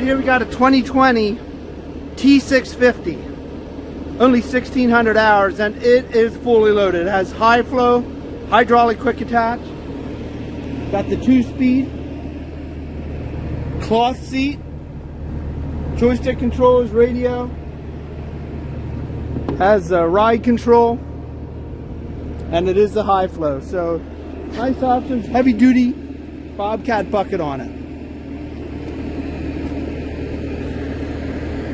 right, here we got a 2020 T650. Only 1,600 hours, and it is fully loaded. It has high flow, hydraulic quick attach. Got the 2-speed, cloth seat, joystick controls, radio. Has ride control, and it is the high flow. So nice options, heavy duty BOBCAT bucket on it.